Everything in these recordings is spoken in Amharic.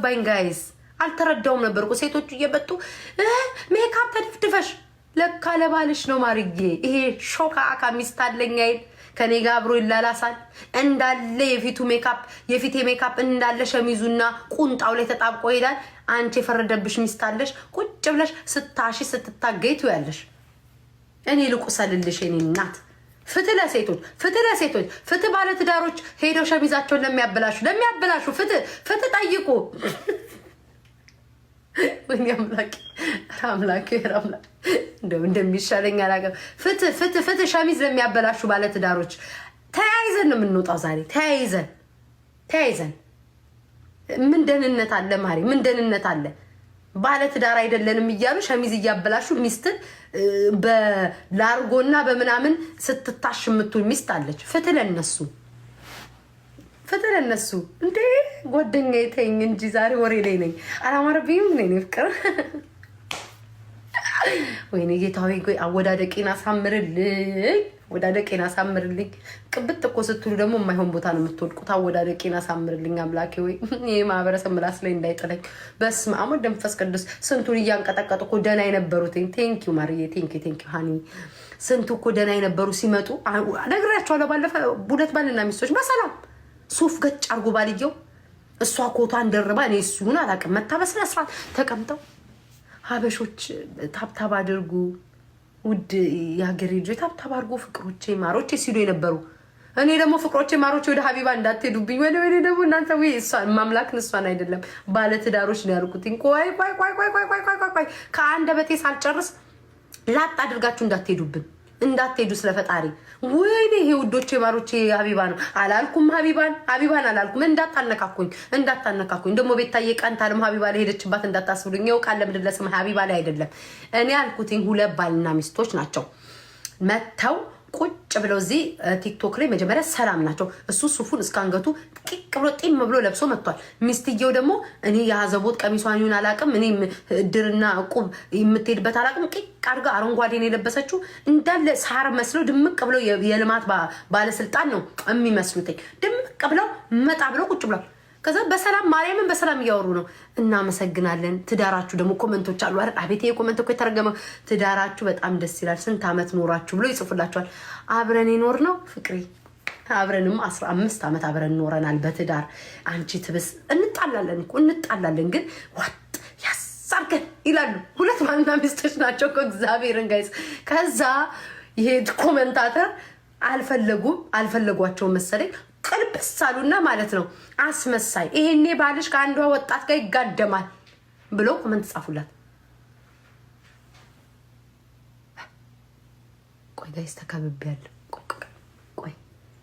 ባይን ጋይስ አልተረዳውም ነበር እኮ ሴቶቹ እየመጡ ሜካፕ ተድፍድፈሽ ለካ ለባልሽ ነው ማርዬ። ይሄ ሾካካ ሚስት አለኝ አይደል ከኔ ጋር አብሮ ይላላሳል እንዳለ የፊቴ ሜካፕ እንዳለ ሸሚዙና ቁንጣው ላይ ተጣብቆ ይላል። አንቺ የፈረደብሽ ሚስት አለሽ ቁጭ ብለሽ ስታሺ ስትታገይቱ ያለሽ። እኔ ልቁሰልልሽ የኔ እናት። ፍትህ ለሴቶች ፍትህ ባለ ትዳሮች ሄደው ሸሚዛቸውን ለሚያበላሹ ፍትህ ጠይቁ። ወይኔ አምላኬ እንደው እንደሚሻለኝ አላውቅም። ፍትህ ሸሚዝ ለሚያበላሹ ባለ ትዳሮች ተያይዘን ነው የምንወጣው ዛሬ። ተያይዘን ምን ደህንነት አለ ማሪ? ምን ደህንነት አለ? ባለ ትዳር አይደለንም እያሉ ሸሚዝ እያበላሹ ሚስትን በላርጎና በምናምን ስትታሽ የምትውል ሚስት አለች። ፍትህ ለነሱ እንዴ ጓደኛዬ ተይኝ እንጂ ዛሬ ወሬ ላይ ነኝ። አላማረብኝም ነኝ ፍቅር። ወይኔ ጌታዊ አወዳደቄን አሳምርልኝ። ቅብጥ እኮ ስትሉ ደግሞ የማይሆን ቦታ ነው የምትወድቁት። አወዳደቄን አሳምርልኝ አምላኬ። ወይ ይሄ ማህበረሰብ ምላስ ላይ እንዳይጥለኝ። በስመ አብ ወወልድ ወመንፈስ ቅዱስ። ስንቱን እያንቀጠቀጡ እኮ ደህና የነበሩት ቴንኪው ማርዬ፣ ቴንኪው ሃኒ። ስንቱ እኮ ደህና የነበሩ ሲመጡ ነግሬያቸዋለሁ። ባለፈ ሁለት ባልና ሚስቶች በሰላም ሱፍ ገጭ አርጎ ባልየው እሷ ኮቷን ደርባ እኔ እሱን አላውቅም መታ በስነ ስርዓት ተቀምጠው ሀበሾች ታብታብ አድርጉ ውድ የሀገሬ ልጆች ታብታብ አድርጉ ፍቅሮቼ ማሮቼ ሲሉ የነበሩ። እኔ ደግሞ ፍቅሮቼ ማሮቼ ወደ ሀቢባ እንዳትሄዱብኝ። ወደ ደግሞ እናንተ ወይ እሷን ማምላክን እሷን አይደለም ባለትዳሮች ነው ያልኩትኝ። ቆይ ከአንደበቴ ሳልጨርስ ላጥ አድርጋችሁ እንዳትሄዱ ስለፈጣሪ። ወይኔ ይሄ ውዶቼ ማሮቼ ሀቢባ ነው አላልኩም። ሀቢባን አላልኩም። እንዳታነካኩኝ ደግሞ ቤታዬ ቀንታለም ሀቢባ ላይ ሄደችባት እንዳታስብሉኝ። ይኸው ቃል ለምድር ለስም ሀቢባ ላይ አይደለም እኔ አልኩትኝ። ሁለት ባልና ሚስቶች ናቸው መተው ቁጭ ብለው እዚህ ቲክቶክ ላይ መጀመሪያ ሰላም ናቸው። እሱ ሱፉን እስካንገቱ ቂቅ ብሎ ጢም ብሎ ለብሶ መጥቷል። ሚስትየው ደግሞ እኔ የአዘቦት ቀሚሷን ይሁን አላውቅም፣ እኔ እድርና እቁብ የምትሄድበት አላውቅም፣ ቂቅ አድርጋ አረንጓዴን የለበሰችው እንዳለ ሳር መስለው ድምቅ ብለው የልማት ባለስልጣን ነው የሚመስሉት። ድምቅ ብለው መጣ ብለው ቁጭ ብለው ከዛ በሰላም ማርያምን በሰላም እያወሩ ነው። እናመሰግናለን። ትዳራችሁ ደግሞ ኮመንቶች አሉ አይደል? አቤት ይሄ ኮመንት እኮ የተረገመው ትዳራችሁ በጣም ደስ ይላል፣ ስንት ዓመት ኖራችሁ ብሎ ይጽፉላችኋል። አብረን የኖር ነው ፍቅሪ፣ አብረንም 15 ዓመት አብረን ኖረናል በትዳር። አንቺ ትብስ እንጣላለን ግን ዋጥ ያሳርገን ይላሉ። ሁለት ባልና ሚስቶች ናቸው እኮ እግዚአብሔርን ጋይስ። ከዛ ይሄ ኮመንታተር አልፈለጓቸው መሰለኝ ቅልብስ አሉና ማለት ነው አስመሳይ፣ ይሄኔ ባልሽ ከአንዷ ወጣት ጋር ይጋደማል ብሎ ኮመንት ጻፉላት። ቆይ ጋይስ ተከብቤያለሁ። ቆይ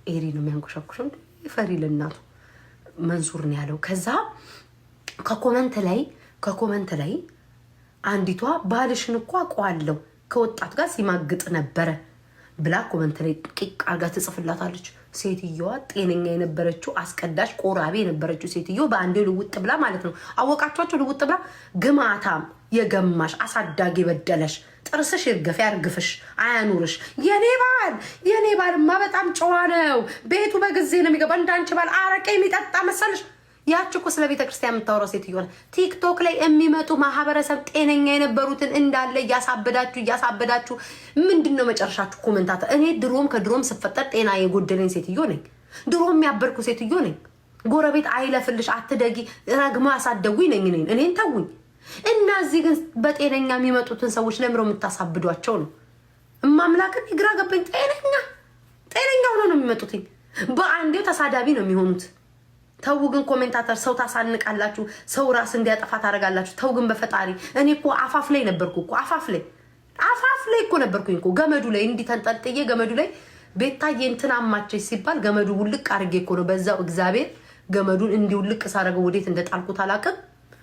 ኤሪ ነው የሚያንቆሻቁሸው። ይፈሪ ለእናቱ መንሱር ነው ያለው። ከዛ ከኮመንት ላይ አንዲቷ ባልሽን እኮ አውቀዋለሁ ከወጣት ጋር ሲማግጥ ነበረ ብላ ኮመንት ላይ ቂቅ አርጋ ትጽፍላታለች። ሴትዮዋ ጤነኛ የነበረችው አስቀዳሽ ቆራቤ የነበረችው ሴትዮ በአንዴ ልውጥ ብላ ማለት ነው። አወቃቸዋቸው። ልውጥ ብላ ግማታም የገማሽ አሳዳጊ በደለሽ ጥርስሽ ይርገፍ ያርግፍሽ አያኑርሽ። የኔ ባልማ በጣም ጨዋ ነው፣ ቤቱ በጊዜ ነው የሚገባ። እንዳንቺ ባል አረቄ የሚጠጣ መሰልሽ? ያቺ እኮ ስለ ቤተክርስቲያን የምታወራው ሴትዮ ነው። ቲክቶክ ላይ የሚመጡ ማህበረሰብ ጤነኛ የነበሩትን እንዳለ እያሳበዳችሁ ምንድነው መጨረሻችሁ? ኮሜንታተር እኔ ድሮም ስፈጠር ጤና የጎደለኝ ሴትዮ ነኝ። ድሮም ያበርኩ ሴትዮ ነኝ። ጎረቤት አይለፍልሽ አትደጊ ረግማ ያሳደጉኝ ነኝ። እኔን ተውኝ። እና እዚህ ግን በጤነኛ የሚመጡትን ሰዎች ለምሮ የምታሳብዷቸው ነው። እማምላክን ይግራ ገባኝ። ጤነኛ ሆኖ ነው የሚመጡትኝ። በአንዴው ተሳዳቢ ነው የሚሆኑት። ተው ግን ኮሜንታተር ሰው ታሳንቃላችሁ፣ ሰው ራስ እንዲያጠፋ ታደርጋላችሁ። ተው ግን በፈጣሪ። እኔ እኮ አፋፍ ላይ ነበርኩ እኮ አፋፍ ላይ እኮ ነበርኩኝ እኮ ገመዱ ላይ እንዲህ ተንጠልጥዬ ገመዱ ላይ ቤታዬ እንትን አማቸች ሲባል ገመዱ ውልቅ አድርጌ እኮ ነው በዛው እግዚአብሔር ገመዱን እንዲህ ውልቅ ሳደርገው ወዴት እንደጣልኩት አላውቅም፣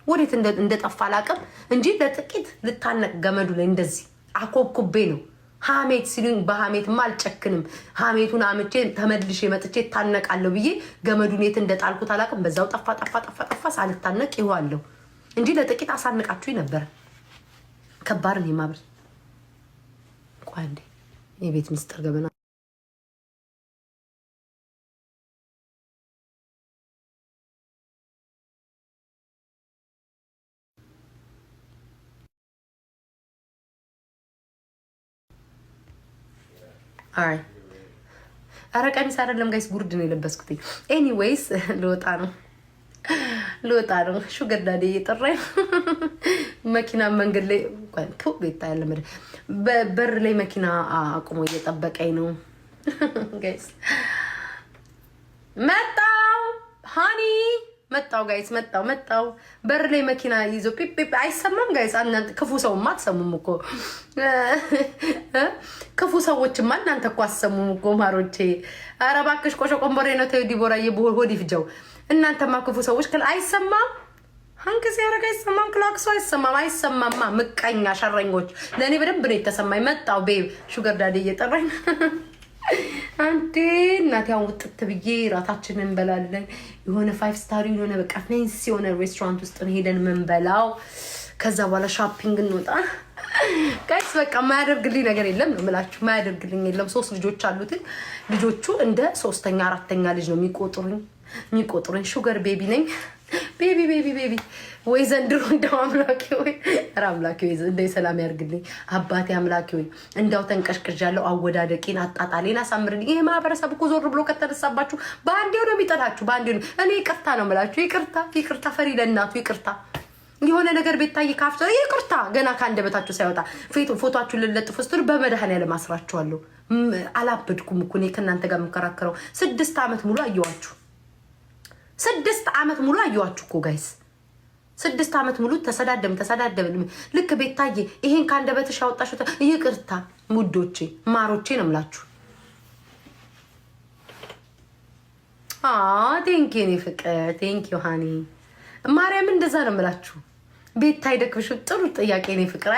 ወዴት እንደጠፋ አላውቅም እንጂ ለጥቂት ልታነቅ ገመዱ ላይ እንደዚህ አኮብኩቤ ነው። ሀሜት ሲሉኝ በሀሜትማ አልጨክንም። ሀሜቱን አምቼ ተመልሼ መጥቼ ታነቃለሁ ብዬ ገመዱን የት እንደጣልኩት አላውቅም። በዛው ጠፋ ሳልታነቅ ይዋለሁ እንጂ ለጥቂት አሳንቃችሁኝ ነበር። ከባድ ነው የማብር ቆይ እንዴ የቤት ምስጢር ገበና አይ ኧረ ቀሚስ አይደለም ጋይስ፣ ጉርድ ነው የለበስኩት። ኤኒዌይስ ልወጣ ነው። ሹገር ዳዲ እየጠራኝ መኪና መንገድ ላይ ቤታ ያለ በር ላይ መኪና አቁሞ እየጠበቀኝ ነው ጋይስ። መጣው ሃኒ መጣው ጋይስ፣ መጣው በር ላይ መኪና ይዞ ፒፕ አይሰማም ጋይስ። እናንተ ክፉ ሰውማ አትሰሙም እኮ ክፉ ሰዎችማ እናንተ እኮ አትሰሙም እኮ ማሮቼ። ኧረ እባክሽ ቆሾ ቆንበሬ ነው ተይው ዲቦራዬ፣ ሆድ ይፍጀው። እናንተማ ክፉ ሰዎች አይሰማም አንከስ ያረጋ አይሰማም፣ ክላክሱ አይሰማማ። ምቀኛ ሸረኞች። ለእኔ በደንብ ነው የተሰማኝ። መጣው ቤብ ሹገር ዳዲ እየጠራኝ አንዴ እናቴ አሁን ውጥት ብዬ ራታችንን እንበላለን። የሆነ 5 ስታር የሆነ በቃ ፌንሲ የሆነ ሬስቶራንት ውስጥ ሄደን መንበላው። ከዛ በኋላ ሾፒንግ እንወጣ ጋይስ። በቃ ማያደርግልኝ ነገር የለም ነው የምላችሁ፣ ማያደርግልኝ የለም። 3 ልጆች አሉት። ልጆቹ እንደ 3ኛ 4ኛ ልጅ ነው የሚቆጥሩኝ። ሹገር ቤቢ ነኝ። ቤቢ ወይ ዘንድሮ እንደው አምላኬ ወይ አምላኬ ወይ እንደው ሰላም ያርግልኝ አባቴ አምላኬ ወይ እንደው ተንቀሽቅዣለሁ። አወዳደቂን አጣጣሌን አሳምርልኝ። ይሄ ማህበረሰብ እኮ ዞር ብሎ ከተነሳባችሁ በአንዴው ነው የሚጠላችሁ፣ በአንዴው ነው። እኔ ይቅርታ ነው የምላችሁ። ይቅርታ ፈሪ ለእናቱ ይቅርታ። የሆነ ነገር ቤታይ ካፍቶ ይቅርታ ገና ከአንደበታችሁ ሳይወጣ ፎቶአችሁን ልለጥፉ ስትሉ በመድኃኒዓለም አስራችኋለሁ። አላበድኩም እኮ እኔ ከእናንተ ጋር የምከራከረው 6 ዓመት ሙሉ አየዋችሁ። 6 ዓመት ሙሉ አየዋችሁ እኮ ጋይስ። 6 ዓመት ሙሉ ተሰዳደብን። ልክ ቤታዬ ይሄን ከአንደበትሽ ያወጣሽው ይቅርታ ሙዶቼ ማሮቼ ነው የምላችሁ። ቴንኪ ኔ ፍቅር ቴንኪ ሃኒ ማርያም እንደዛ ነው የምላችሁ። ቤት አይደክምሽ? ጥሩ ጥያቄ ነው ፍቅር።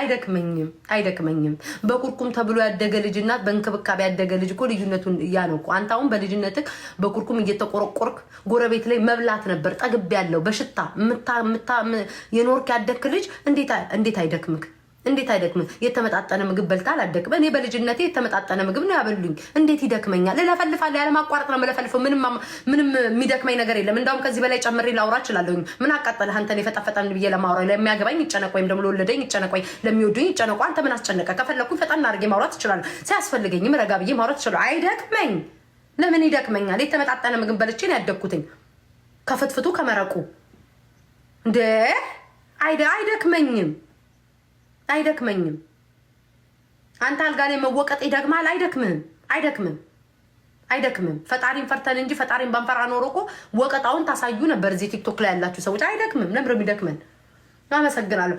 አይደክመኝም። በቁርቁም ተብሎ ያደገ ልጅ እና በእንክብካቤ ያደገ ልጅ እኮ ልዩነቱን ያ ነው እኮ። አንተ አሁን በልጅነትህ በቁርቁም እየተቆረቆርክ ጎረቤት ላይ መብላት ነበር ጠግብ ያለው በሽታ የኖርክ ያደግክ ልጅ እንዴት አይደክምክ? እንዴት አይደክምም? የተመጣጠነ ምግብ በልታ አላደክም። እኔ በልጅነቴ የተመጣጠነ ምግብ ነው ያበሉኝ። እንዴት ይደክመኛል? ለፈልፋለሁ። ያለ ማቋረጥ ነው የምለፈልፈው። ምንም የሚደክመኝ ነገር የለም። እንዳውም ከዚህ በላይ ጨምሬ ላውራ እችላለሁ። ምን አቃጠለህ አንተን የፈጠፈጠን ብዬ ለማውራት ለሚያገባኝ ይጨነቅ፣ ወይም ደግሞ ለወለደኝ ይጨነቅ፣ ወይ ለሚወዱኝ ይጨነቁ። አንተ ምን አስጨነቀ? ከፈለኩኝ ፈጠን አድርጌ ማውራት እችላለሁ። ሲያስፈልገኝም ረጋ ብዬ ማውራት እችላለሁ። አይደክመኝ። ለምን ይደክመኛል? የተመጣጠነ ምግብ በልቼ ነው ያደግኩትኝ። ከፍትፍቱ ከመረቁ እንደ አይደክመኝም። አንተ አልጋ ላይ መወቀጥ ይደግማል? አይደክምም። ፈጣሪን ፈርተን እንጂ ፈጣሪን ባንፈራ ኖሮ እኮ ወቀጣውን ታሳዩ ነበር። እዚህ ቲክቶክ ላይ ያላችሁ ሰዎች አይደክምም። ነብር የሚደክመን። አመሰግናለሁ።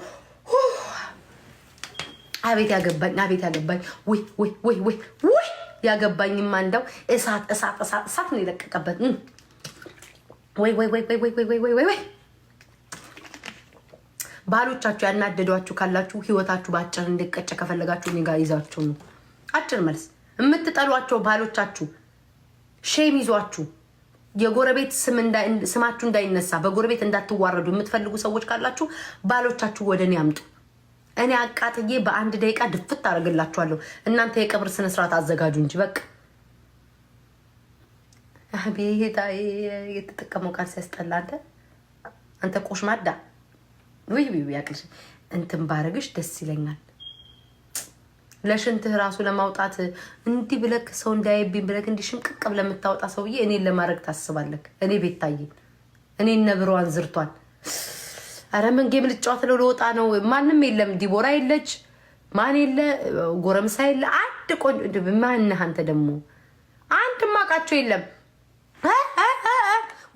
አቤት ያገባኝ ወይ ያገባኝማ እንደው እሳት ነው የለቀቀበት። ወይ ባሎቻችሁ ያናደዷችሁ ካላችሁ ህይወታችሁ በአጭር እንዲቀጭ ከፈለጋችሁ እኔ ጋር ይዛችሁ ነው። አጭር መልስ። የምትጠሏቸው ባሎቻችሁ ሼም ይዟችሁ የጎረቤት ስማችሁ እንዳይነሳ በጎረቤት እንዳትዋረዱ የምትፈልጉ ሰዎች ካላችሁ ባሎቻችሁ ወደ እኔ አምጡ። እኔ አቃጥዬ በ1 ደቂቃ ድፍት አደርግላችኋለሁ። እናንተ የቀብር ስነስርዓት አዘጋጁ እንጂ በቃ። አቤት የተጠቀመው ቃል ሲያስጠላ። አንተ ቆሽማዳ ወይ ያቅልሽ እንትን ባረግሽ ደስ ይለኛል። ለሽንትህ ራሱ ለማውጣት እንዲህ ብለክ ሰው እንዳይብኝ ብለክ እንዲህ ሽምቅቅ ብለህ የምታወጣ ሰውዬ እኔን ለማድረግ ታስባለክ። እኔ ቤታዬ እኔን ነብሯን ዝርቷል። አረ ምን ጌም ልጫወት ነው? ለወጣ ነው። ማንም የለም። ዲቦራ የለች፣ ማን የለ፣ ጎረምሳ የለ። አንድ ቆንጆ ማንህ አንተ ደግሞ አንድ ማቃቸው የለም።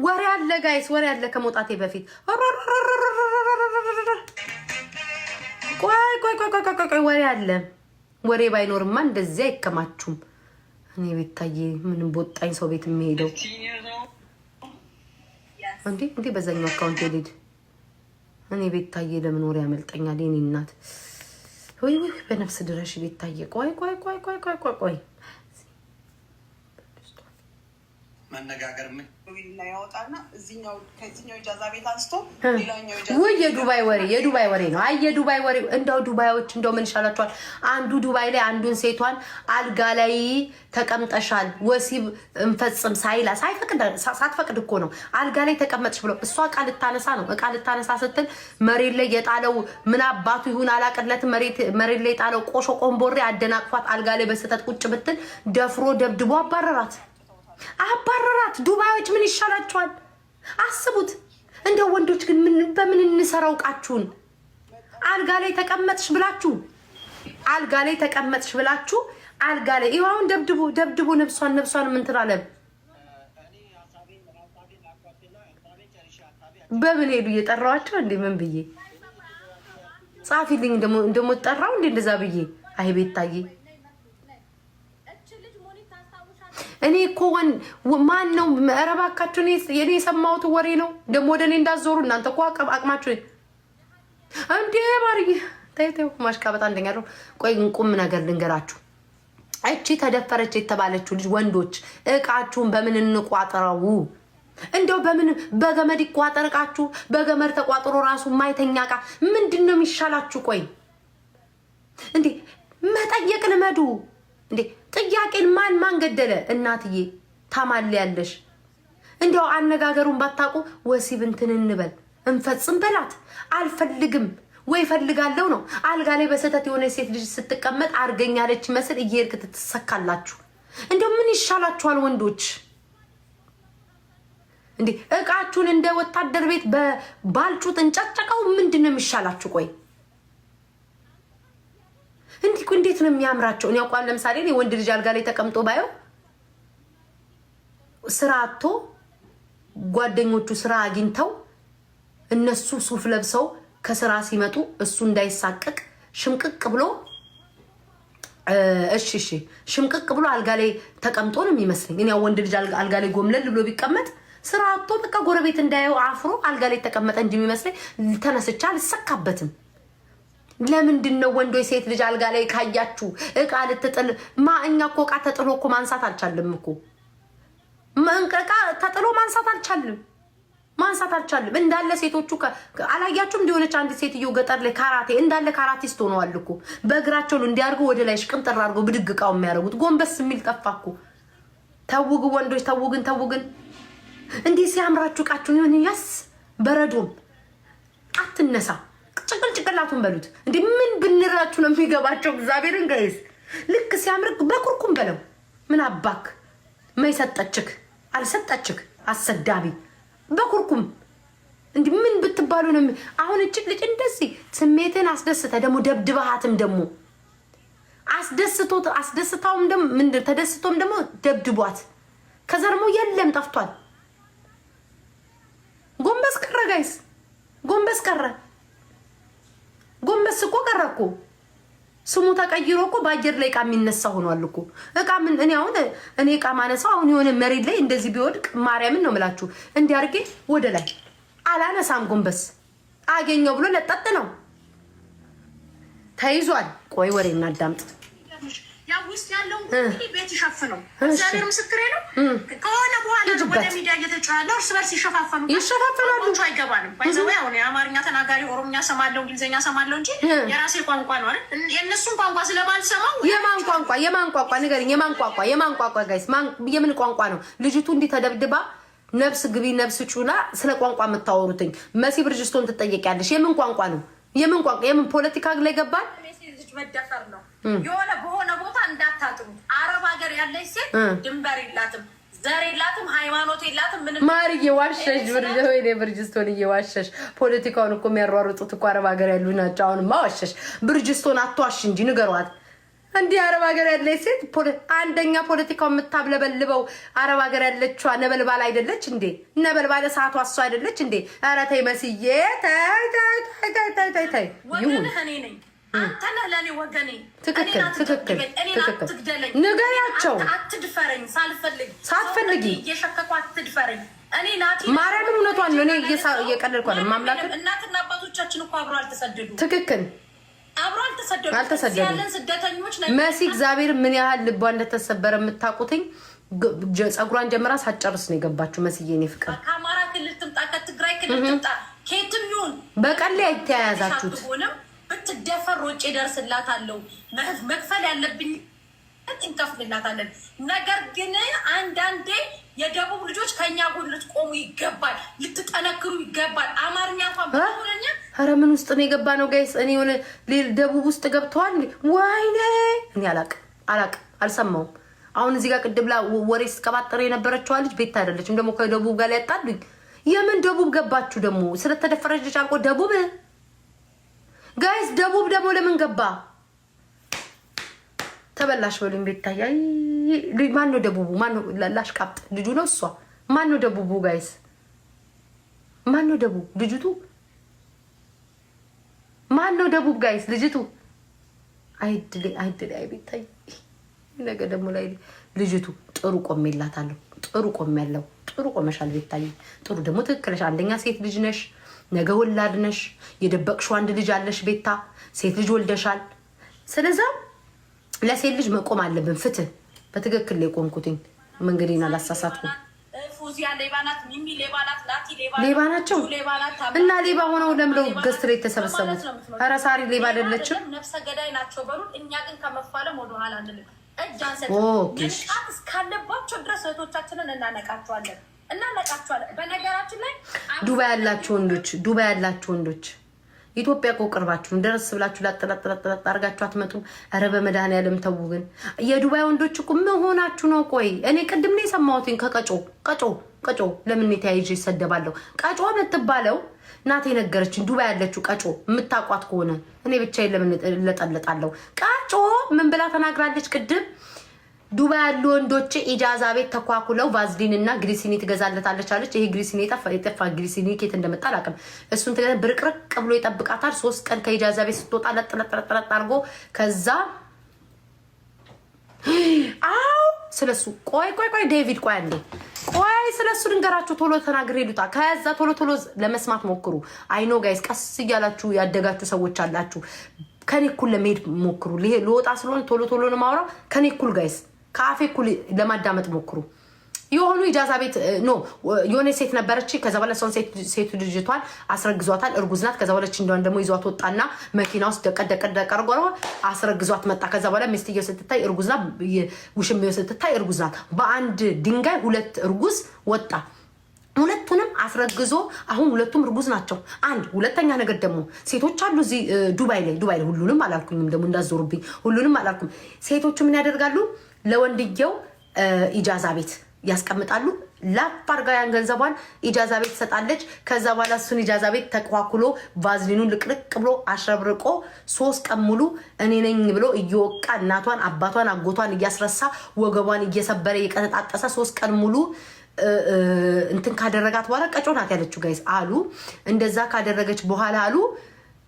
ወሬ አለ ጋይስ፣ ወሬ አለ ከመውጣቴ በፊት ቆይ ወሬ አለ። ወሬ ባይኖርማ እንደዚህ አይከማችሁም። እኔ ቤታዬ ምንም በወጣኝ ሰው ቤት የሚሄደው እንዴ በዛኛው አካውንት ሄድ። እኔ ቤታዬ ለምን ወሬ ያመልጠኛል? የኔ እናት ወይ በነፍስ ድረሽ ቤታዬ። ቆይ መነጋገር ምን ዊልና ያወጣና እዚህኛው ከዚህኛው ኢጃዛ ቤት አንስቶ ሌላኛው ኢጃዛ ወይ የዱባይ ወሬ ነው። አይ የዱባይ ወሬ እንደው ዱባዮች እንደው ምን ይሻላችኋል? አንዱ ዱባይ ላይ አንዱን ሴቷን አልጋ ላይ ተቀምጠሻል ወሲብ እንፈጽም ሳትፈቅድ እኮ ነው አልጋ ላይ ተቀመጥሽ ብሎ እሷ ቃል ልታነሳ ነው። ቃል ልታነሳ ስትል መሬት ላይ የጣለው ምን አባቱ ይሁን አላቀለት መሬት ላይ የጣለው ቆሾ ቆምቦሬ አደናቅፏት አልጋ ላይ በስተት ቁጭ ብትል ደፍሮ ደብድቦ አባረራት። ዱባዮች ምን ይሻላችኋል? አስቡት። እንደው ወንዶች ግን በምን እንሰራው? ቃችሁን አልጋ ላይ ተቀመጥሽ ብላችሁ አልጋ ላይ ይሁን ደብድቦ ነብሷን ምን ትራለም? በምን ሄዱ እየጠራዋቸው እንዴ? ምን ብዬ ጻፊልኝ እንደሞ ተጠራው እንዴ? እንደዛ ብዬ አይ ቤት ታዬ እኔ እኮ ማን ነው መረባካችሁ? እኔ የሰማሁት ወሬ ነው። ደግሞ ወደ እኔ እንዳዞሩ እናንተ እኮ አቅማችሁ እንዴ ማርዬ ታይተው ማሽቃበጥ አንደኛ ነው። ቆይ ቁም ነገር ልንገራችሁ። እቺ ተደፈረች የተባለችው ልጅ ወንዶች እቃችሁን በምን እንቋጠረው? እንደው በምን በገመድ ይቋጠርቃችሁ? በገመድ ተቋጥሮ ራሱ ማይተኛ እቃ ምንድነው የሚሻላችሁ? ቆይ እንዴ መጠየቅ ልመዱ እንዴ። ጥያቄን ማን ገደለ? እናትዬ ታማልያለሽ። እንደው አነጋገሩን ባታውቁ ወሲብ እንትን እንበል እንፈጽም በላት። አልፈልግም ወይ ፈልጋለሁ ነው። አልጋ ላይ በስተት የሆነ ሴት ልጅ ስትቀመጥ አርገኛለች መስል እየሄድክ ትሰካላችሁ። እንደው ምን ይሻላችኋል ወንዶች? እንዴ እቃችሁን እንደ ወታደር ቤት በባልጩት እንጨጨቀው። ምንድነው የሚሻላችሁ? ቆይ እንዴት ነው የሚያምራቸው? እኔ አቋም ለምሳሌ እኔ ወንድ ልጅ አልጋ ላይ ተቀምጦ ባየው ስራ አጥቶ ጓደኞቹ ስራ አግኝተው እነሱ ሱፍ ለብሰው ከስራ ሲመጡ እሱ እንዳይሳቀቅ ሽምቅቅ ብሎ ሽምቅቅ ብሎ አልጋ ላይ ተቀምጦ ነው የሚመስለኝ። እኔ ወንድ ልጅ አልጋ ላይ ጎምለል ብሎ ቢቀመጥ ስራ አጥቶ በቃ ጎረቤት እንዳየው አፍሮ አልጋ ላይ ተቀመጠ እንጂ የሚመስለኝ ተነስቻ አልሰካበትም። ለምንድን ነው ወንዶች ሴት ልጅ አልጋ ላይ ካያችሁ እቃ ልትጥል እኛ እኮ እቃ ተጥሎ እኮ ማንሳት አልቻልም እኮ እቃ ተጥሎ ማንሳት አልቻልም እንዳለ ሴቶቹ አላያችሁም? እንደሆነች አንድ ሴትዮ ገጠር ላይ እንዳለ ካራቲስት ሆነዋል እኮ በእግራቸው እንዲያርጉ ወደ ላይ ሽቅንጥር አድርገው ብድግ እቃው የሚያደርጉት ጎንበስ የሚል ጠፋ እኮ። ተውግ ወንዶች ተውግን እንዲህ ሲያምራችሁ እቃችሁን ይሁን ያስ በረዶም አትነሳ ጭቅላቱን በሉት እንዴ። ምን ብንራችሁ ነው የሚገባቸው? እግዚአብሔርን ጋይስ ልክ ሲያምርክ በኩርኩም በለው። ምን አባክ ማይሰጠችክ አልሰጠችክ አሰዳቢ በኩርኩም እንዴ ምን ብትባሉ ነው? አሁን እጭ ልጅ እንደዚህ ስሜትን አስደስተ ደግሞ ደብድባሃትም ደግሞ አስደስታውም ደግሞ ምን ተደስቶም ደግሞ ደብድቧት ከዛ ደግሞ የለም ጠፍቷል። ጎንበስ ቀረ ጋይስ ጎንበስ እኮ ቀረ እኮ። ስሙ ተቀይሮ እኮ በአየር ላይ እቃ የሚነሳ ሆኗል እኮ። እቃ ምን እኔ እቃ ማነሳው አሁን የሆነ መሬት ላይ እንደዚህ ቢወድቅ ማርያምን ነው የምላችሁ እንዲያርጌ ወደ ላይ አላነሳም። ጎንበስ አገኘው ብሎ ለጠጥ ነው ተይዟል። ቆይ ወሬ እናዳምጥ። ያው ውስጥ ያለው እንግዲህ ቤት ይሸፍነው እግዚአብሔር ምስክሬ ነው። ከሆነ በኋላ ወደ ሚዲያ እየተጫወተው እርስ በርስ ይሸፋፈናሉ። አይገባንም። ባይዘው ያው የአማርኛ ተናጋሪ ኦሮምኛ ሰማለው እንግሊዘኛ ሰማለው እንጂ የራሴ ቋንቋ ነው አይደል? የነሱን ቋንቋ ስለማልሰማው የማን ቋንቋ ንገሪኝ። የማን ቋንቋ ጋይስ የምን ቋንቋ ነው? ልጅቱ እንዲህ ተደብድባ ነፍስ ግቢ ነፍስ ጩላ ስለ ቋንቋ የምታወሩትኝ መሲ ብርጅስቶን ትጠየቂያለሽ። የምን ቋንቋ ነው? የምን ፖለቲካ ላይ ገባል? መደፈር ነው። የሆነ በሆነ ቦታ እንዳታጥሩ። አረብ ሀገር ያለች ሴት ድንበር የላትም፣ ዘር የላትም፣ ሃይማኖት የላትም። ምንም ማርዬ ዋሸሽ። ብርጅስቶን እየዋሸሽ ፖለቲካውን እኮ የሚያሯሩጡት እኮ አረብ ሀገር ያሉ ናቸው። አሁንማ ዋሸሽ። ብርጅስቶን አትዋሽ እንጂ ንገሯት። እንዲህ አረብ ሀገር ያለች ሴት አንደኛ ፖለቲካው የምታብለበልበው አረብ ሀገር ያለችዋ ነበልባል አይደለች እንዴ? ነበልባል ሰዓቷ እሷ አይደለች እንዴ? ኧረ ተይ መስዬ ተይ ይሁን እኔ ነኝ አንተ ነህ ለኔ ወገኔ። ትክክል ንገሪያቸው። አትድፈረኝ ሳትፈልጊ እየሸከኩ አትድፈረኝ። እኔ ናቲ ማርያምን እውነቷን ነው። እኔ እየቀለድኩ አይደል? ማምላክ እናትና አባቶቻችን እኮ አብሮ አልተሰደዱ። ትክክል አብሮ አልተሰደዱ። ያለን ስደተኞች ነን። መሲ እግዚአብሔር ምን ያህል ልቧ እንደተሰበረ የምታውቁትኝ ጸጉሯን ጀምራ ሳትጨርስ ነው የገባችው። መስዬ እኔ ፍቅር ከአማራ ክልል ትምጣ ከትግራይ ክልል ትምጣ ከየትም ይሁን በቀን ላይ የተያያዛችሁት ብትደፈር ወጪ ደርስላታለሁ። መክፈል ያለብኝ እንከፍልላታለን። ነገር ግን አንዳንዴ የደቡብ ልጆች ከኛ ጎን ልትቆሙ ይገባል፣ ልትጠነክሩ ይገባል። አማርኛ እንኳን ብትሆነኛ ኧረ ምን ውስጥ ነው የገባ ነው ጋይስ? እኔ የሆነ ደቡብ ውስጥ ገብተዋል። ወይኔ እኔ አላቅም አልሰማውም። አሁን እዚህ ጋር ቅድም ወሬ ስቀባጠር የነበረችዋ ልጅ ቤት አይደለችም። ደግሞ ከደቡብ ጋር ላይ ያጣሉኝ። የምን ደቡብ ገባችሁ ደግሞ? ስለተደፈረች ጫንቆ ደቡብ ጋይስ፣ ደቡብ ደግሞ ለምን ገባ? ተበላሽ በሉኝ። ቤት ታያይ ማን ነው ደቡቡ? ማን ነው ላሽ ቃጥ? ልጁ ነው እሷ? ማን ነው ደቡቡ ጋይስ? ማን ነው ደቡብ? ልጅቱ ማን ነው ደቡብ ጋይስ? ልጅቱ አይድል አይ ቤት ታይ ነገ ደግሞ ላይ ልጅቱ ጥሩ ቆሜላታለሁ። ጥሩ ቆሜያለሁ። ጥሩ ቆመሻል ቤት ታይ። ጥሩ ደግሞ ትክክለሽ። አንደኛ ሴት ልጅ ነሽ፣ ነገ ወላድ ነሽ። የደበቅሽው አንድ ልጅ አለሽ ቤታ፣ ሴት ልጅ ወልደሻል። ስለዚህ ለሴት ልጅ መቆም አለብን። ፍትህ በትክክል ላይ ቆምኩትኝ። መንገዴን አላሳሳትኩም። ፉዚያ ሌባናት፣ ሚሚ ሌባናት፣ ናቲ ሌባ ናቸው እና ሌባ ሆነው ለምለው ገስት ላይ የተሰበሰቡት። ኧረ ሳሪ ሌባ አይደለችም፣ ነፍሰ ገዳይ ናቸው በሉ። እኛ ግን ከመፋለም ወደኋላ አንልም። እጅ አንሰጥ። ንቃት እስካለባቸው ድረስ እህቶቻችንን እናነቃቸዋለን። በነገራችን ላይ ዱባይ ያላችሁ ወንዶች ኢትዮጵያ እኮ ቅርባችሁ ደረስ ብላችሁ ላጥላጥላጥላጥ አርጋችሁ አትመጡም? ኧረ በመድኃኒዓለም ተው። ግን የዱባይ ወንዶች እኮ ምን ሆናችሁ ነው? ቆይ እኔ ቅድም ነው የሰማሁትኝ ከቀጮ ለምን ተያይዤ ይሰደባለሁ? ቀጮ የምትባለው ናት የነገረችን። ዱባይ ያለችው ቀጮ የምታቋት ከሆነ እኔ ብቻዬን ለምን እለጠለጣለሁ? ቀጮ ምን ብላ ተናግራለች ቅድም? ዱባይ ያሉ ወንዶች ኢጃዛ ቤት ተኳኩለው ቫዝሊን እና ግሪሲኒ ትገዛለታለች አለች። ይሄ ግሪሲኒ የጠፋ ግሪሲኒ ኬት እንደመጣ አላውቅም። እሱን ትገዛ ብርቅርቅ ብሎ ይጠብቃታል። 3 ቀን ከኢጃዛ ቤት ስትወጣ ለጥለጥለጥለጥ አድርጎ ከዛ አው ስለሱ ቆይ ዴቪድ ቆይ አንዴ ቆይ ስለሱ ልንገራችሁ። ቶሎ ተናግሬ ልውጣ። ከዛ ቶሎ ለመስማት ሞክሩ። አይኖ ጋይስ ቀስ እያላችሁ ያደጋችሁ ሰዎች አላችሁ። ከኔ እኩል ለመሄድ ሞክሩ። ልወጣ ስለሆነ ቶሎ ነው ማውራው። ከኔ እኩል ጋይስ ካፌ ኩል ለማዳመጥ ሞክሩ። የሆኑ ኢጃዛ ቤት ኖ የሆነ ሴት ነበረች። ከዛ በኋላ ሰውን ሴት ልጅቷን አስረግዟታል። እርጉዝ ናት። ከዛ በኋላ እንደውን ደግሞ ይዟት ወጣና መኪና ውስጥ ደቀ አርጎ አስረግዟት መጣ። ከዛ በኋላ ሚስትየው ስትታይ እርጉዝ ናት፣ ውሽሜው ስትታይ እርጉዝ ናት። በአንድ ድንጋይ 2 እርጉዝ ወጣ። ሁለቱንም አስረግዞ አሁን ሁለቱም እርጉዝ ናቸው። አንድ ሁለተኛ ነገር ደግሞ ሴቶች አሉ እዚህ ዱባይ ላይ ሁሉንም አላልኩኝም፣ ደግሞ እንዳዞሩብኝ ሁሉንም አላልኩም። ሴቶቹ ምን ያደርጋሉ? ለወንድየው ኢጃዛ ቤት ያስቀምጣሉ። ላፓርጋ ያን ገንዘቧን ኢጃዛ ቤት ትሰጣለች። ከዛ በኋላ እሱን ኢጃዛ ቤት ተቋኩሎ ቫዝሊኑን ልቅልቅ ብሎ አሸብርቆ 3 ቀን ሙሉ እኔ ነኝ ብሎ እየወቃ እናቷን፣ አባቷን፣ አጎቷን እያስረሳ ወገቧን እየሰበረ እየቀጠጣጠሰ 3 ቀን ሙሉ እንትን ካደረጋት በኋላ ቀጮ ናት ያለችው ጋይስ አሉ። እንደዛ ካደረገች በኋላ አሉ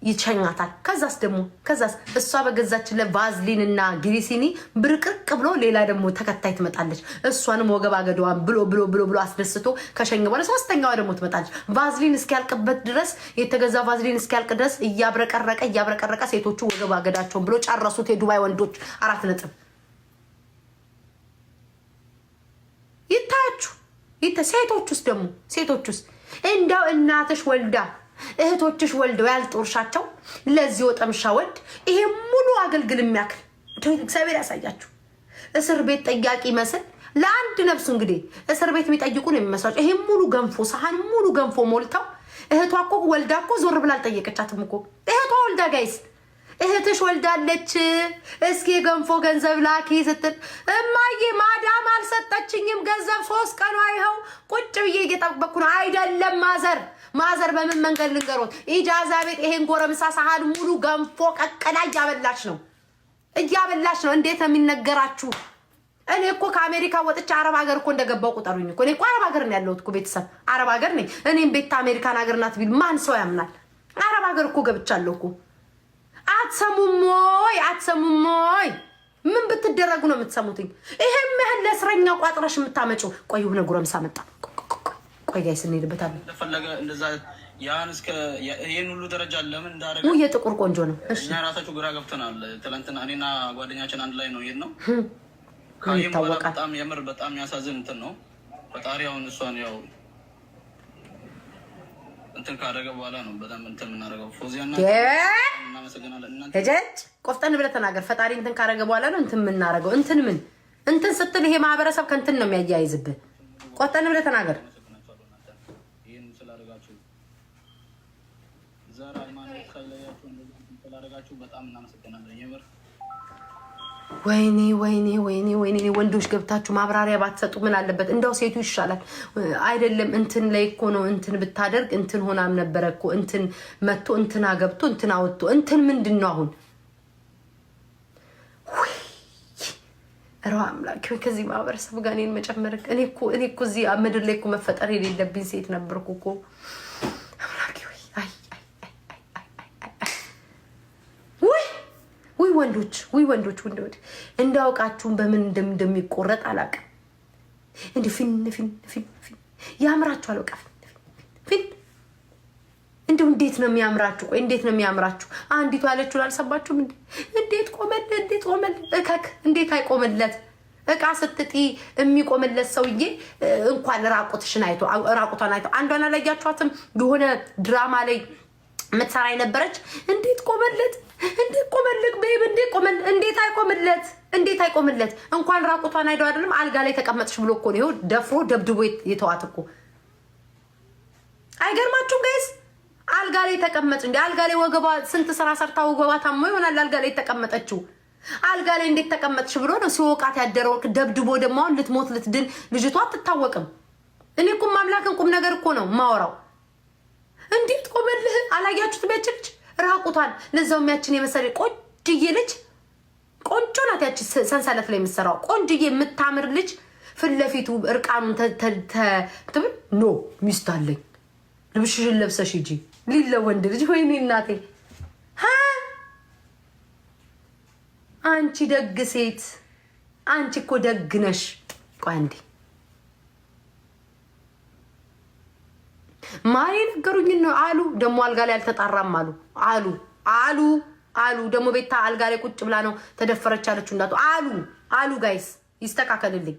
ይቸኛታል። ከዛስ እሷ በገዛችን ለቫዝሊን እና ግሪሲኒ ብርቅርቅ ብሎ ሌላ ደግሞ ተከታይ ትመጣለች። እሷንም ወገብ አገዷን ብሎ አስደስቶ ከሸኘ በኋላ 3ኛዋ ደግሞ ትመጣለች። ቫዝሊን እስኪያልቅበት ድረስ የተገዛ ቫዝሊን እስኪያልቅ ድረስ እያብረቀረቀ ሴቶቹ ወገብ አገዳቸውን ብሎ ጨረሱት። የዱባይ ወንዶች 4 ነጥብ ይታያችሁ። ሴቶች ውስጥ እንዳው እናትሽ ወልዳ እህቶችሽ ወልደው ያልጦርሻቸው ለዚህ ወጠምሻ ወድ ይሄ ሙሉ አገልግል የሚያክል እግዚአብሔር ያሳያችሁ። እስር ቤት ጠያቂ መስል ለአንድ ነፍስ እንግዲህ እስር ቤት የሚጠይቁ ነው የሚመስላችሁ። ይሄ ሙሉ ገንፎ ሳህን ሙሉ ገንፎ ሞልተው እህቷ እኮ ወልዳ እኮ ዞር ብላ አልጠየቀቻትም እኮ እህቷ ወልዳ ጋይስ እህትሽ ወልዳለች እስኪ ገንፎ ገንዘብ ላኪ ስትል እማዬ ማዳም አልሰጠችኝም ገንዘብ 3 ቀን ይኸው ቁጭ ብዬ እየጠበቅኩ ነው። አይደለም ማዘር በምን መንገድ ልንገሮት? ኢጃዛ ቤት ይሄን ጎረምሳ ሳህን ሙሉ ገንፎ ቀቀላ እያበላች ነው። እንዴት ነው የሚነገራችሁ? እኔ እኮ ከአሜሪካ ወጥቼ አረብ ሀገር እኮ እንደገባው ቁጠሩኝ እኮ። እኔ እኮ አረብ ሀገር ነው ያለሁት እኮ ቤተሰብ አረብ ሀገር ነኝ። እኔም ቤት አሜሪካን ሀገር ናት ቢል ማን ሰው ያምናል? አረብ ሀገር እኮ ገብቻለሁ እኮ። አትሰሙም ወይ? ምን ብትደረጉ ነው የምትሰሙትኝ? ይሄም ያህል ለእስረኛ ቋጥረሽ የምታመጪው። ቆይ የሆነ ጎረምሳ መጣ። ቆይ ጋይስ እንሄድበታለን። ተፈለገ እንደዛ ያን እስከ ይሄን ሁሉ ደረጃ ለምን እንዳደረገ የጥቁር ቆንጆ ነው። እሺ እኛ ራሳችሁ ግራ ገብተናል። ትናንትና እኔና ጓደኛችን አንድ ላይ ነው ይሄን ነው ይታወቃል። በጣም የምር በጣም ያሳዝን እንትን ነው። ፈጣሪ አሁን እሷን ያው እንትን ካደረገ በኋላ ነው በጣም እንትን የምናደርገው። ፎዚያና እናመሰግናለን። እጀጅ ቆፍጠን ብለህ ተናገር። ፈጣሪ እንትን ካደረገ በኋላ ነው እንትን የምናደርገው። እንትን ምን እንትን ስትል ይሄ ማህበረሰብ ከእንትን ነው የሚያያይዝብህ። ቆፍጠን ብለህ ተናገር። ይሄን ስላደረጋችሁ ዛሬ ሃይማኖት ሳይለያችሁ እንደዚህ ስላደረጋችሁ በጣም እናመሰግናለን የምር። ወይኔ ወይኔ ወይኔ ወይኔ ወንዶች ገብታችሁ ማብራሪያ ባትሰጡ ምን አለበት? እንደው ሴቱ ይሻላል አይደለም? እንትን ላይ እኮ ነው እንትን ብታደርግ እንትን ሆናም ነበረ እኮ እንትን መጥቶ እንትና ገብቶ እንትና ወጥቶ እንትን ምንድን ነው አሁን? ኧረ አምላክ ከዚህ ማህበረሰብ ጋር እኔን መጨመር እኔ እኮ እዚህ ምድር ላይ እኮ መፈጠር የሌለብኝ ሴት ነበርኩ እኮ አምላክ። ወንዶች እንዳውቃችሁን በምን እንደሚቆረጥ አላውቅም። እንዲ ፊን ያምራችኋል። በቃ ፊን እንደው እንዴት ነው የሚያምራችሁ? ቆይ እንዴት ነው የሚያምራችሁ? አንዲቱ ያለችውን አልሰማችሁም? እንዴት ቆመል እከክ እንዴት አይቆምለት? እቃ ስትጢ የሚቆምለት ሰውዬ እንኳን ራቁቷን አይቶ አንዷን አላያችኋትም? የሆነ ድራማ ላይ ምትሰራ የነበረች እንዴት ቆመለት ቤብ እንዴት አይቆምለት? እንኳን ራቁቷን አይደው አይደለም አልጋ ላይ ተቀመጥሽ ብሎ እኮ ነው ደፍሮ ደብድቦ የተዋት እኮ። አይገርማችሁም ጋይስ? አልጋ ላይ ተቀመጥሽ እንዴ? አልጋ ላይ ወገቧ ስንት ስራ ሰርታ ወገቧ ታሞ ይሆናል አልጋ ላይ ተቀመጠችው። አልጋ ላይ እንዴት ተቀመጥሽ ብሎ ነው ሲወቃት ያደረው። ደብድቦ ደግሞ ልትሞት ልትድን ልጅቷ አትታወቅም። እኔ እኮ ማምላክን ቁም ነገር እኮ ነው ማወራው። እንዴት ቆመልህ? አላያችሁት? በጭጭ ራቁቷን ለዛው የሚያችን የመሰለ ቆንጅዬ ልጅ ቆንጆ ናት። ያቺ ሰንሰለት ላይ የምትሰራው ቆንጅዬ የምታምር ልጅ ፊት ለፊቱ እርቃኑን ትብል ኖ ሚስት አለኝ ልብሽሽን ለብሰሽ ሂጂ ሊለ ወንድ ልጅ። ወይኔ እናቴ አንቺ ደግ ሴት፣ አንቺ እኮ ደግ ነሽ። ቆይ አንዴ ማን ነገሩኝ ነው አሉ። ደግሞ አልጋ ላይ አልተጣራም አሉ ደግሞ ቤታ አልጋ ላይ ቁጭ ብላ ነው ተደፈረች አለችው እንዳቱ አሉ ጋይስ ይስተካከልልኝ።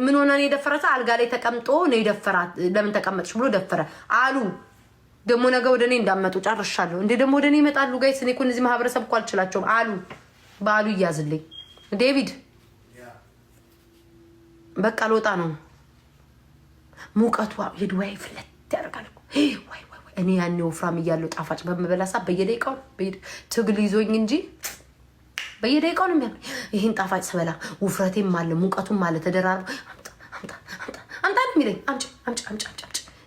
ምን ሆነ ነው የደፈረተ? አልጋ ላይ ተቀምጦ ነው የደፈራት። ለምን ተቀመጥሽ ብሎ ደፈረ አሉ። ደግሞ ነገ ወደ እኔ እንዳመጡ ጨርሻለሁ። እንዴ ደግሞ ወደ እኔ ይመጣሉ ጋይስ። እኔ እኮ እነዚህ ማህበረሰብ እኮ አልችላቸውም አሉ። በአሉ ይያዝልኝ። ዴቪድ በቃ ልወጣ ነው። ሙቀቱ የዱባይ ፍለት ያደርጋል እኮ። ወይ እኔ ያኔ ወፍራም እያለሁ ጣፋጭ በመበላሳ በየደቂቃው ትግል ይዞኝ እንጂ በየደቂቃው ነው የሚያምር። ይሄን ጣፋጭ ስበላ ውፍረቴም አለ ሙቀቱም አለ ተደራርቦ አምጣ ነው የሚለኝ። አምጪ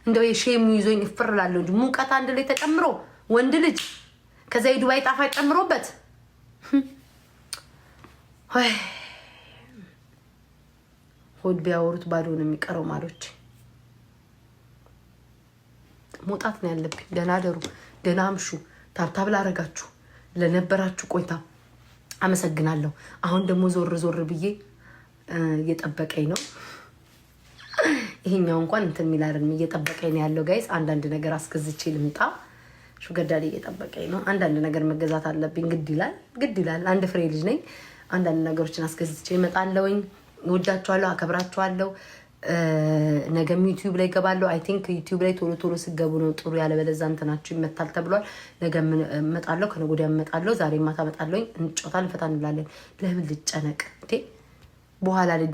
እንደው የሼሙ ይዞኝ እፍርላለሁ እንጂ ሙቀት አንድ ላይ ተጨምሮ ወንድ ልጅ ከዛ የዱባይ ጣፋጭ ጨምሮበት ሆድ ቢያወሩት ባዶ ነው የሚቀረው ማሎች። መውጣት ነው ያለብኝ። ደህና ደሩ፣ ደህና አምሹ። ታብታብ ላረጋችሁ ለነበራችሁ ቆይታ አመሰግናለሁ። አሁን ደግሞ ዞር ብዬ እየጠበቀኝ ነው። ይሄኛው እንኳን እንትን የሚላርን እየጠበቀኝ ነው ያለው ጋይስ። አንዳንድ ነገር አስገዝቼ ልምጣ። ሹገር ዳዲ እየጠበቀኝ ነው። አንዳንድ ነገር መገዛት አለብኝ። ግድ ይላል። አንድ ፍሬ ልጅ ነኝ። አንዳንድ ነገሮችን አስገዝቼ እመጣለሁኝ። ወዳችኋለሁ፣ አከብራችኋለሁ። ነገም ዩቲዩብ ላይ ገባለሁ። አይ ቲንክ ዩቲዩብ ላይ ቶሎ ስገቡ ነው ጥሩ። ያለበለዚያ እንትናችሁ ይመታል ተብሏል። ነገ እመጣለሁ፣ ከነገ ወዲያ እመጣለሁ። ዛሬ ማታ እመጣለሁኝ። እንጫወታለን፣ ፈታ እንላለን። ለምን ልጨነቅ እንዴ? በኋላ ላይ